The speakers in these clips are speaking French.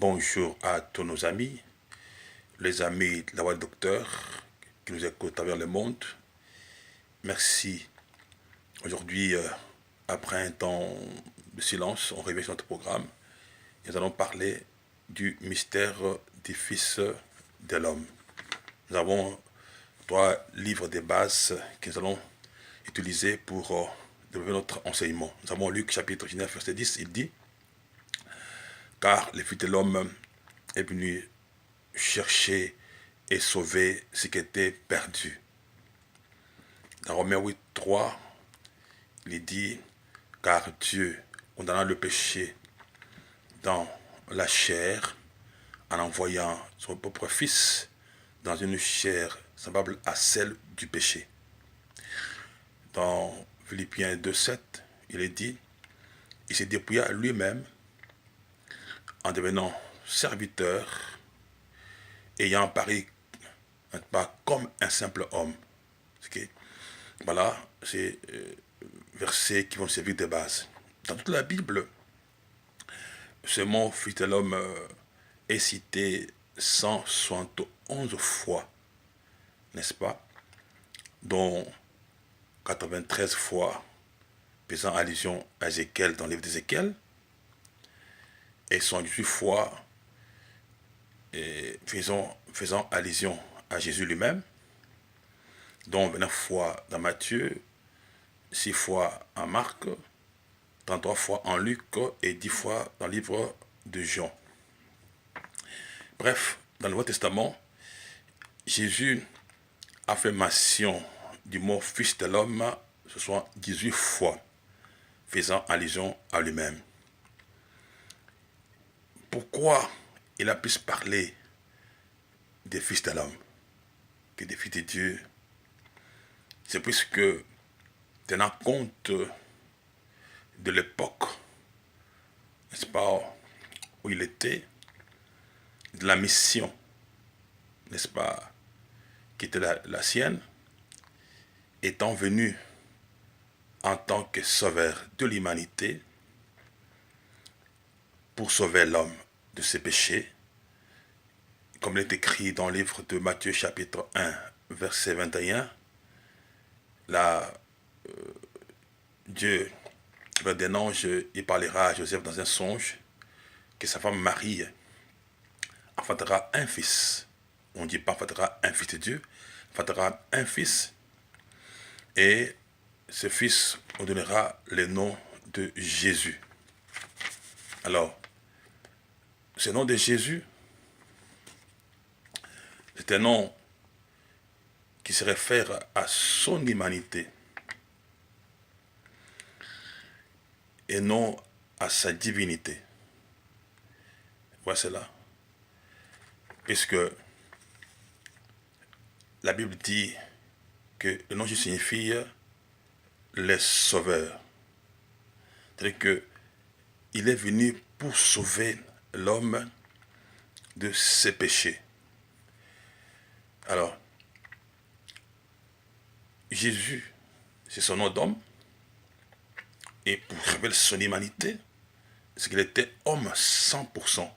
bonjour à tous nos amis, les amis de la voix du docteur qui nous écoutent à travers le monde. Merci. Aujourd'hui, après un temps de silence, on revient sur notre programme. Nous allons parler du mystère du Fils de l'homme. Nous avons 3 livres de base que nous allons utiliser pour développer notre enseignement. Nous avons Luc chapitre 19, verset 10, il dit: car le Fils de l'homme est venu chercher et sauver ce qui était perdu. Dans Romains 8, 3, il dit: car Dieu, condamnant le péché dans la chair, en envoyant son propre Fils dans une chair semblable à celle du péché. Dans Philippiens 2, 7, il est dit: il s'est dépouillé lui-même en devenant serviteur, ayant paru pas comme un simple homme. Okay? Voilà, c'est versets qui vont servir de base. Dans toute la Bible, ce mot Fils de l'homme est cité 171 fois, n'est-ce pas? Dont 93 fois faisant allusion à Ézéchiel dans le livre d'Ézéchiel, et 118 fois faisant allusion à Jésus lui-même, dont 29 fois dans Matthieu, 6 fois en Marc, 33 fois en Luc et 10 fois dans le livre de Jean. Bref, dans le Nouveau Testament, Jésus a fait mention du mot Fils de l'homme, ce sont 18 fois, faisant allusion à lui-même. Pourquoi il a pu parler des Fils de l'homme que des Fils de Dieu? C'est puisque, tenant compte de l'époque, n'est-ce pas, où il était, de la mission, n'est-ce pas, qui était la sienne, étant venu en tant que sauveur de l'humanité, pour sauver l'homme de ses péchés, comme il est écrit dans le livre de Matthieu chapitre 1, verset 21, là, Dieu, par des anges, il parlera à Joseph dans un songe que sa femme Marie enfantera un fils. On ne dit pas enfantera un fils de Dieu, enfantera un fils, et ce fils, on donnera le nom de Jésus. Alors, ce nom de Jésus, c'est un nom qui se réfère à son humanité et non à sa divinité. Voilà cela. Puisque la Bible dit que le nom Jésus signifie les sauveurs. C'est-à-dire qu'il est venu pour sauver l'homme de ses péchés. Alors, Jésus, c'est son nom d'homme, et pour révéler son humanité, c'est qu'il était homme 100%.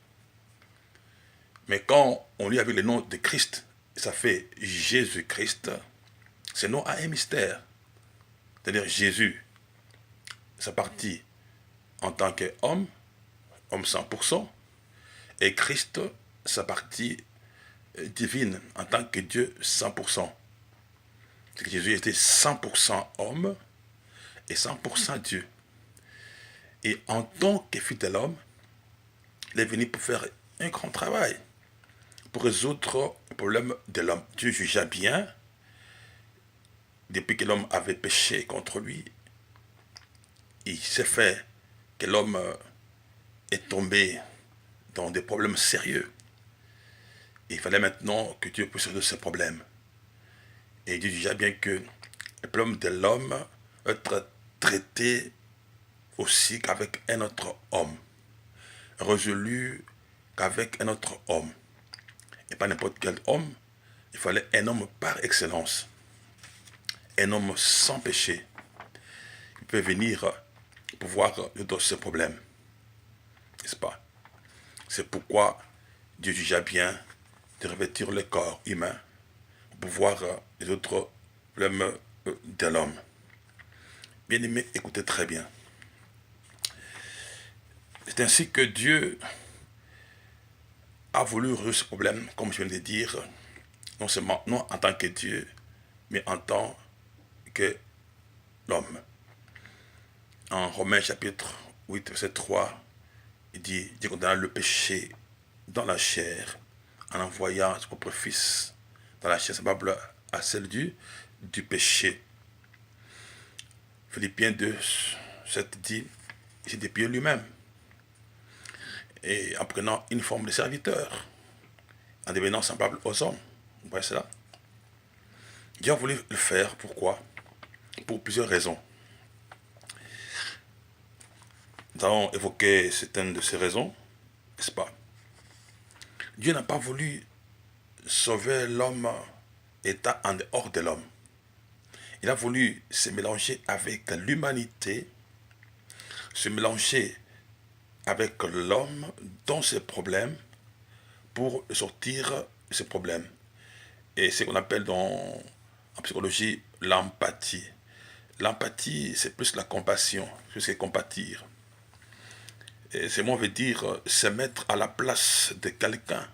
Mais quand on lit avec le nom de Christ, ça fait Jésus-Christ, ce nom a un mystère. C'est-à-dire Jésus, sa partie en tant qu'homme, homme 100%, et Christ, sa partie divine en tant que Dieu 100%. C'est que Jésus était 100% homme et 100% Dieu. Et en tant que fils de l'homme, il est venu pour faire un grand travail, pour résoudre le problème de l'homme. Dieu jugea bien, depuis que l'homme avait péché contre lui, il s'est fait que l'homme est tombé dans des problèmes sérieux. Et il fallait maintenant que Dieu puisse résoudre ces problèmes. Et Dieu jugea bien que le problème de l'homme va être traité aussi qu'avec un autre homme, résolu qu'avec un autre homme. Et pas n'importe quel homme, il fallait un homme par excellence, un homme sans péché. Il peut venir pouvoir résoudre ce problème, n'est-ce pas? C'est pourquoi Dieu jugea bien de revêtir le corps humain pour voir les autres problèmes de l'homme. Bien aimé, écoutez très bien. C'est ainsi que Dieu a voulu résoudre ce problème, comme je viens de dire, non seulement non en tant que Dieu, mais en tant que l'homme. En Romains chapitre 8, verset 3, il dit, Dieu condamna le péché dans la chair, en envoyant son propre Fils dans la chair semblable à celle du péché. Philippiens 2, 7 dit, il s'est dépouillé lui-même, et en prenant une forme de serviteur, en devenant semblable aux hommes. Vous voyez cela? Dieu a voulu le faire, pourquoi? Pour plusieurs raisons. Nous allons évoquer certaines de ces raisons, n'est-ce pas? Dieu n'a pas voulu sauver l'homme étant en dehors de l'homme. Il a voulu se mélanger avec l'humanité, se mélanger avec l'homme dans ses problèmes pour sortir de ses problèmes. Et c'est ce qu'on appelle en psychologie l'empathie. L'empathie, c'est plus la compassion, c'est compatir. Et ce mot veut dire se mettre à la place de quelqu'un,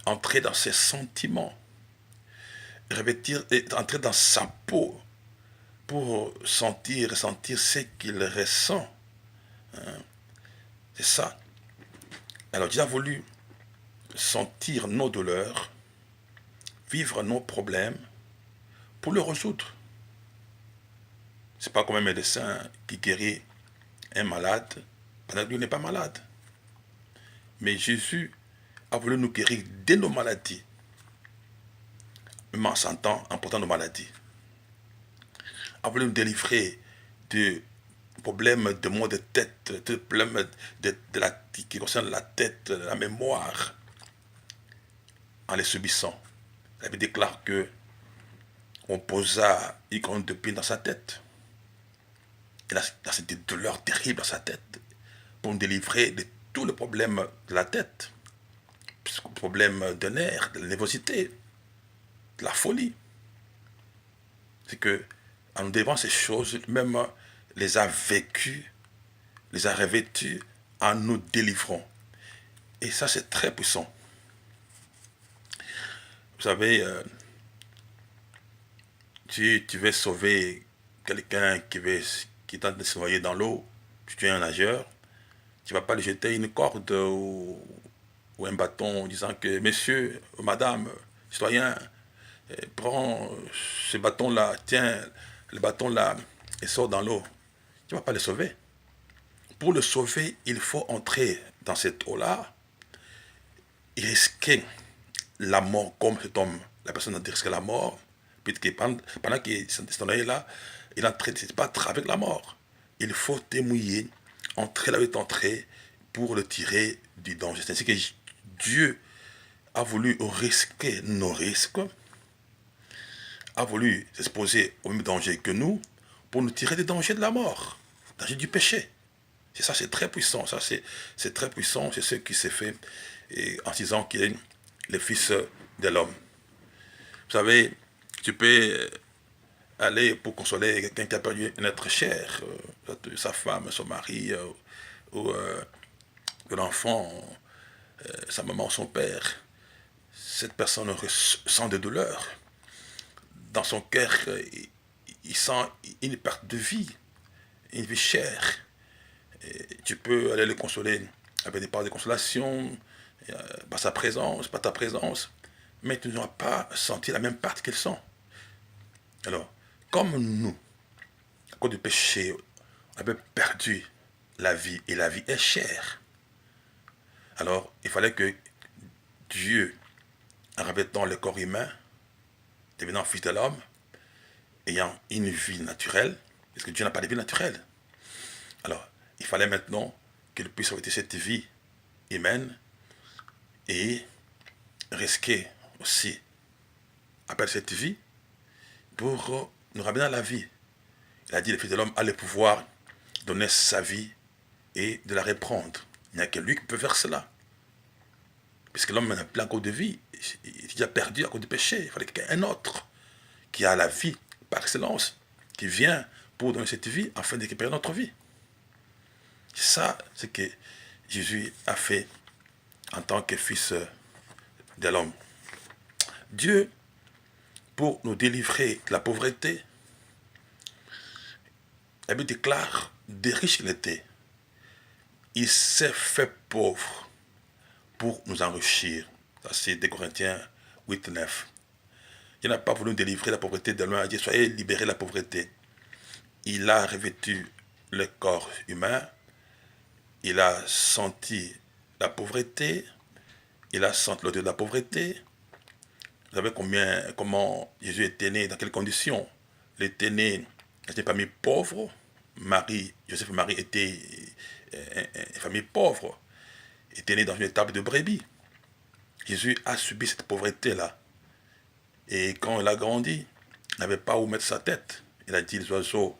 entrer dans ses sentiments, revêtir et entrer dans sa peau pour ressentir ce qu'il ressent. C'est ça. Alors Dieu a voulu sentir nos douleurs, vivre nos problèmes pour le résoudre. C'est pas comme un médecin qui guérit un malade pendant que lui n'est pas malade. Mais Jésus a voulu nous guérir de nos maladies, même en sentant, en portant nos maladies. A voulu nous délivrer de problèmes de maux de tête, de problèmes qui concernent la tête, la mémoire, en les subissant. La Bible déclare que on posa une colonne de pin dans sa tête. Il a cette douleur terrible dans sa tête pour nous délivrer de tous les problèmes de la tête, les problèmes de nerfs, de la nervosité, de la folie. C'est que, en nous délivrant ces choses, même les a vécues, les a revêtues en nous délivrant. Et ça, c'est très puissant. Vous savez, si tu veux sauver quelqu'un qui est en train de se noyer dans l'eau, si tu es un nageur, tu ne vas pas lui jeter une corde ou un bâton en disant que, monsieur, madame, citoyen, prends ce bâton-là, tiens, le bâton-là, et sors dans l'eau. Tu ne vas pas le sauver. Pour le sauver, il faut entrer dans cette eau-là et risquer la mort comme cet homme. La personne a risqué la mort, puis pendant qu'il s'est noyé là, il est en train de se battre avec la mort. Il faut te mouiller, entrer là où il est entré pour le tirer du danger. C'est ainsi que Dieu a voulu risquer nos risques, a voulu s'exposer au même danger que nous pour nous tirer des dangers de la mort, danger du péché. C'est ça, c'est très puissant. Ça, c'est très puissant. C'est ce qui s'est fait en disant qu'il est le Fils de l'homme. Vous savez, tu peux aller pour consoler quelqu'un qui a perdu un être cher, sa femme, son mari, ou l'enfant, sa maman, son père. Cette personne ressent des douleurs. Dans son cœur, il sent une perte de vie, une vie chère. Et tu peux aller le consoler avec des paroles de consolation, par sa présence, par ta présence, mais tu n'auras pas senti la même perte qu'elle sent. Alors, comme nous, à cause du péché, on avait perdu la vie, et la vie est chère. Alors, il fallait que Dieu, en revêtant le corps humain, devenant fils de l'homme, ayant une vie naturelle, parce que Dieu n'a pas de vie naturelle. Alors, il fallait maintenant qu'il puisse revêtir cette vie humaine et risquer aussi, après cette vie, pour nous ramener à la vie. Il a dit, le Fils de l'homme a le pouvoir de donner sa vie et de la reprendre. Il n'y a que lui qui peut faire cela. Puisque l'homme n'a plus encore de vie, il est déjà perdu à cause du péché. Il fallait quelqu'un autre qui a la vie par excellence, qui vient pour donner cette vie afin de récupérer notre vie. Ça, c'est ce que Jésus a fait en tant que fils de l'homme. Dieu, pour nous délivrer de la pauvreté, la Bible déclare, des riches il était. Il s'est fait pauvre pour nous enrichir. Ça, c'est 2 Corinthiens 8, 9. Il n'a pas voulu nous délivrer de la pauvreté de loin. Il a dit, soyez libérés de la pauvreté. Il a revêtu le corps humain. Il a senti la pauvreté. Il a senti l'odeur de la pauvreté. Vous savez comment Jésus était né, dans quelles conditions? Il était né dans une famille pauvre. Joseph et Marie étaient une famille pauvre. Il était né dans une étable de brebis. Jésus a subi cette pauvreté-là. Et quand il a grandi, il n'avait pas où mettre sa tête. Il a dit, les oiseaux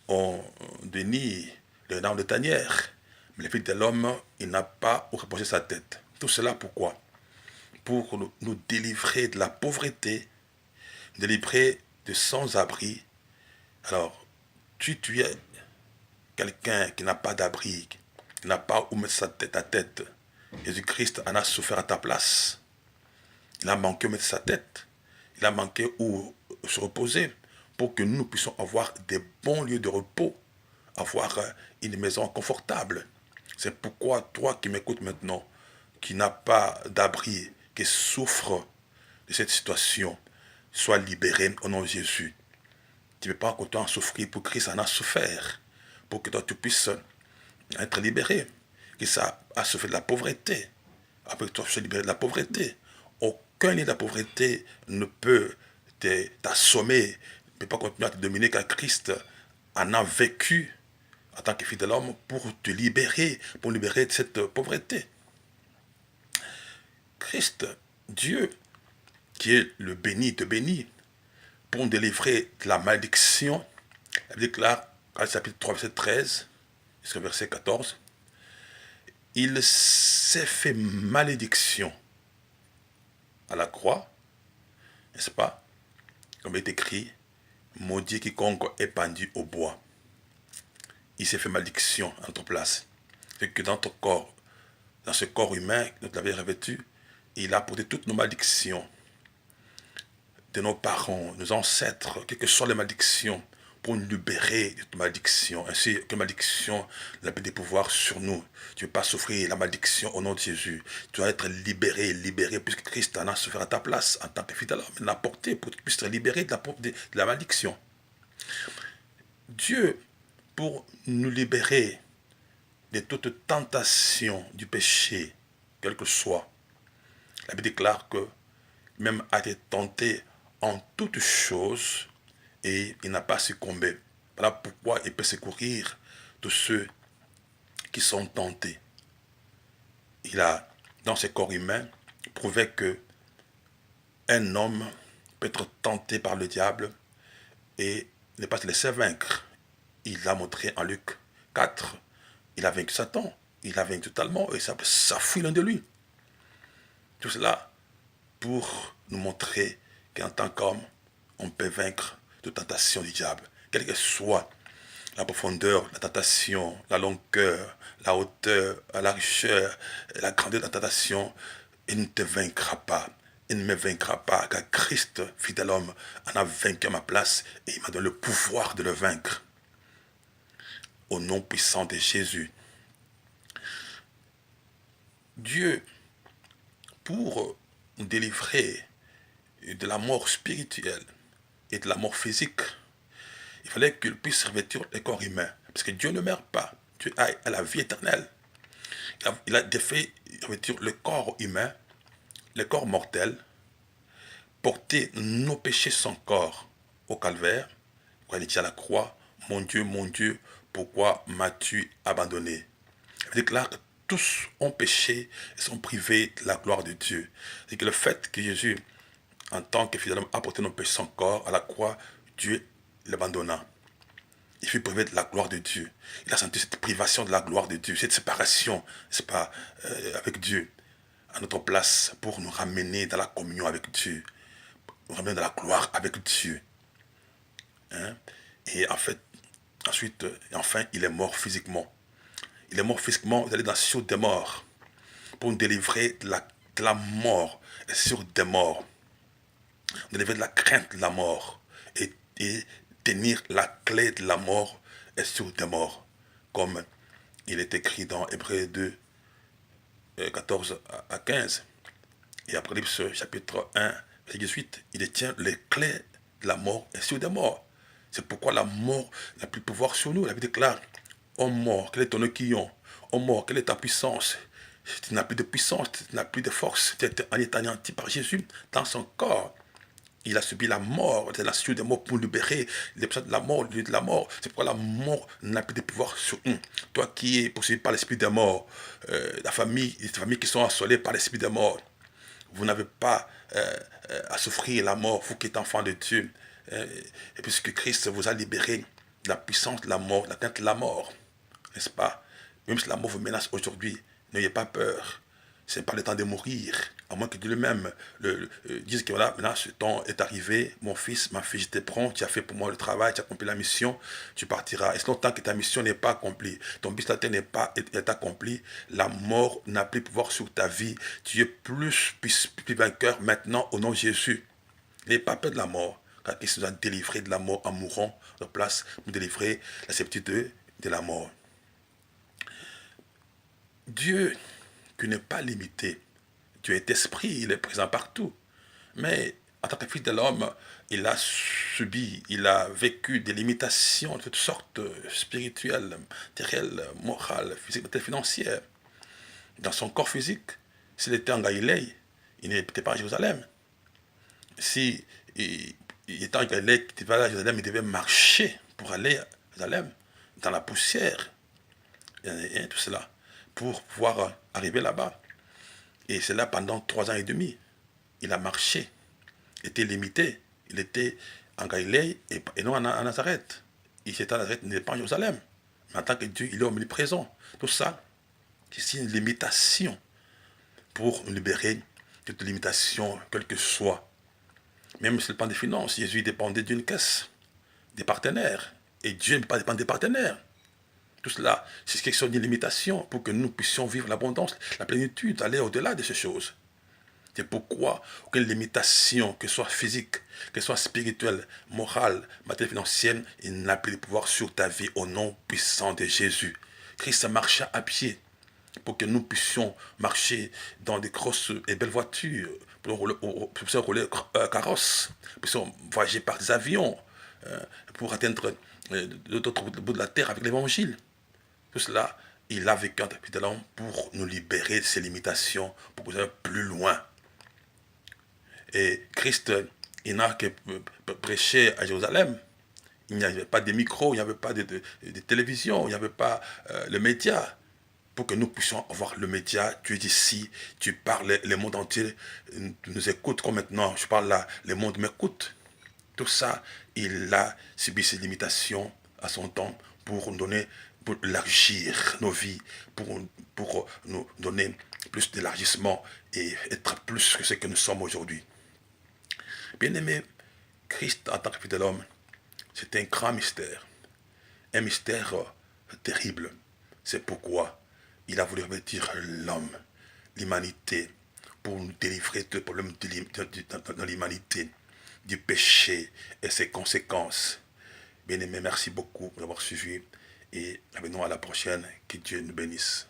ont des nids, les renards de tanière. Mais le Fils de l'homme, il n'a pas où reposer sa tête. Tout cela pourquoi? Pour nous délivrer de la pauvreté, délivrer de sans-abri. Alors, tu es quelqu'un qui n'a pas d'abri, qui n'a pas où mettre sa tête à tête. Jésus-Christ en a souffert à ta place. Il a manqué où mettre sa tête. Il a manqué où se reposer pour que nous puissions avoir des bons lieux de repos, avoir une maison confortable. C'est pourquoi toi qui m'écoutes maintenant, qui n'as pas d'abri, qui souffre de cette situation, sois libéré au nom de Jésus. Tu ne veux pas continuer à souffrir pour Christ en a souffert, pour que toi tu puisses être libéré. Que ça a souffert de la pauvreté. Après que toi tu sois libéré de la pauvreté. Aucun lien de la pauvreté ne peut t'assommer, ne peut pas continuer à te dominer car Christ en a vécu en tant que fils de l'homme pour te libérer, pour libérer de cette pauvreté. Christ, Dieu, qui est le béni, te bénit, pour nous délivrer de la malédiction. Il déclare, dans le chapitre 3, verset 13, jusqu'au verset 14, il s'est fait malédiction à la croix, n'est-ce pas? Comme il est écrit, maudit quiconque est pendu au bois. Il s'est fait malédiction à notre place. C'est que dans ton corps, dans ce corps humain que nous l'avons revêtu, il a porté toutes nos malédictions de nos parents, nos ancêtres, quelles que soient les malédictions, pour nous libérer de toute malédiction. Ainsi que malédiction n'a plus de pouvoir sur nous. Tu ne veux pas souffrir la malédiction au nom de Jésus. Tu dois être libéré, puisque Christ en a souffert à ta place en tant que fils de l'homme. Il l'a porté pour que tu puisses être libéré de la malédiction. Dieu, pour nous libérer de toute tentation du péché, quel que soit, la Bible déclare que même a été tenté en toutes choses et il n'a pas succombé. Voilà pourquoi il peut secourir tous ceux qui sont tentés. Il a, dans ses corps humains, prouvé que un homme peut être tenté par le diable et ne pas se laisser vaincre. Il l'a montré en Luc 4. Il a vaincu Satan. Il a vaincu totalement et ça fouille l'un de lui. Tout cela pour nous montrer qu'en tant qu'homme, on peut vaincre toute tentation du diable. Quelle que soit la profondeur, la tentation, la longueur, la hauteur, la richeur, la grandeur de la tentation, il ne te vaincra pas. Il ne me vaincra pas, car Christ, fidèle homme, en a vaincu à ma place et il m'a donné le pouvoir de le vaincre. Au nom puissant de Jésus. Dieu, pour nous délivrer de la mort spirituelle et de la mort physique, il fallait qu'il puisse revêtir le corps humain. Parce que Dieu ne meurt pas. Dieu a la vie éternelle. Il a fait revêtir le corps humain, le corps mortel, porter nos péchés son corps au calvaire. Quand il dit à la croix, mon Dieu, pourquoi m'as-tu abandonné? Il déclare que tous ont péché et sont privés de la gloire de Dieu. C'est que le fait que Jésus, en tant que fidèle homme, a porté nos péchés son corps à la croix, Dieu l'abandonna. il fut privé de la gloire de Dieu. Il a senti cette privation de la gloire de Dieu, cette séparation, n'est-ce pas, avec Dieu, à notre place, pour nous ramener dans la communion avec Dieu, nous ramener dans la gloire avec Dieu. Hein? Et en fait, ensuite, enfin, il est mort physiquement. Il est mort physiquement, vous allez dans sur des morts, pour nous délivrer de la mort, et sur des morts. Nous délivrer de la crainte de la mort, et tenir la clé de la mort et sur des morts. Comme il est écrit dans Hébreux 2, 14 à 15. Et Apocalypse chapitre 1, verset 18, il détient les clés de la mort et sur des morts. C'est pourquoi la mort n'a plus de pouvoir sur nous. La Bible déclare, ô mort, quel est ton aiguillon? Ô mort, quelle est ta puissance? Tu n'as plus de puissance, tu n'as plus de force. Tu es anéanti par Jésus dans son corps. Il a subi la mort, la suite des morts pour libérer les personnes de la mort, de la mort. C'est pourquoi la mort n'a plus de pouvoir sur nous. Toi qui es poursuivi par l'esprit des morts, les familles qui sont assolées par l'esprit des morts, vous n'avez pas à souffrir la mort, vous qui êtes enfant de Dieu. Et puisque Christ vous a libéré de la puissance de la mort, de la crainte de la mort, n'est-ce pas? Même si la mort vous menace aujourd'hui, n'ayez pas peur. Ce n'est pas le temps de mourir, à moins que Dieu lui-même dise que voilà, maintenant ce temps est arrivé, mon fils, ma fille, j'étais prompt, tu as fait pour moi le travail, tu as accompli la mission, tu partiras. Et si longtemps que ta mission n'est pas accomplie, ton but sur la terre n'est pas est accompli, la mort n'a plus pouvoir sur ta vie, tu es plus vainqueur maintenant au nom de Jésus. N'ayez pas peur de la mort, car Christ nous a délivré de la mort en mourant de place, nous délivrer la certitude de la mort. Dieu, qui n'est pas limité. Dieu est esprit, il est présent partout. Mais en tant que fils de l'homme, il a subi, il a vécu des limitations de toutes sortes, spirituelles, matérielles, morales, physiques, financières. Dans son corps physique, s'il était en Galilée, il n'était pas à Jérusalem. Si il était en Galilée, il devait aller à Jérusalem, il devait marcher pour aller à Jérusalem, dans la poussière, et tout cela, pour pouvoir arriver là-bas. Et c'est là pendant 3 ans et demi. Il a marché, était limité. Il était en Galilée et non à Nazareth. Il était à Nazareth, il n'est pas en Jérusalem. Mais en tant que Dieu, il est omniprésent. Tout ça, c'est une limitation pour nous libérer de toute limitation, quelle que soit. Même sur le plan des finances, Jésus dépendait d'une caisse, des partenaires. Et Dieu ne peut pas dépendre des partenaires. Tout cela, c'est question d'une limitation pour que nous puissions vivre l'abondance, la plénitude, aller au-delà de ces choses. C'est pourquoi aucune limitation, que ce soit physique, que ce soit spirituelle, morale, matérielle, financière, il n'a plus de pouvoir sur ta vie au nom puissant de Jésus. Christ marcha à pied pour que nous puissions marcher dans des grosses et belles voitures, pour rouler carrosses, pour voyager par des avions, pour atteindre l'autre bout de la terre avec l'évangile. Tout cela, il a vécu en tant que l'homme pour nous libérer de ces limitations, pour nous aller plus loin. Et Christ, il n'a que prêché à Jérusalem. Il n'y avait pas de micro, il n'y avait pas de télévision, il n'y avait pas le média. Pour que nous puissions avoir le média, tu es ici, tu parles, le monde entier nous écoute, comme maintenant je parle là, le monde m'écoute. Tout ça, il a subi ces limitations à son temps pour nous donner, pour élargir nos vies, pour nous donner plus d'élargissement et être plus que ce que nous sommes aujourd'hui. Bien-aimé, Christ en tant que fils de l'homme, c'est un grand mystère. Un mystère terrible. C'est pourquoi il a voulu revêtir l'homme, l'humanité, pour nous délivrer des problèmes dans l'humanité, du péché et ses conséquences. Bien-aimé, merci beaucoup d'avoir suivi et avec nous à la prochaine. Que Dieu nous bénisse.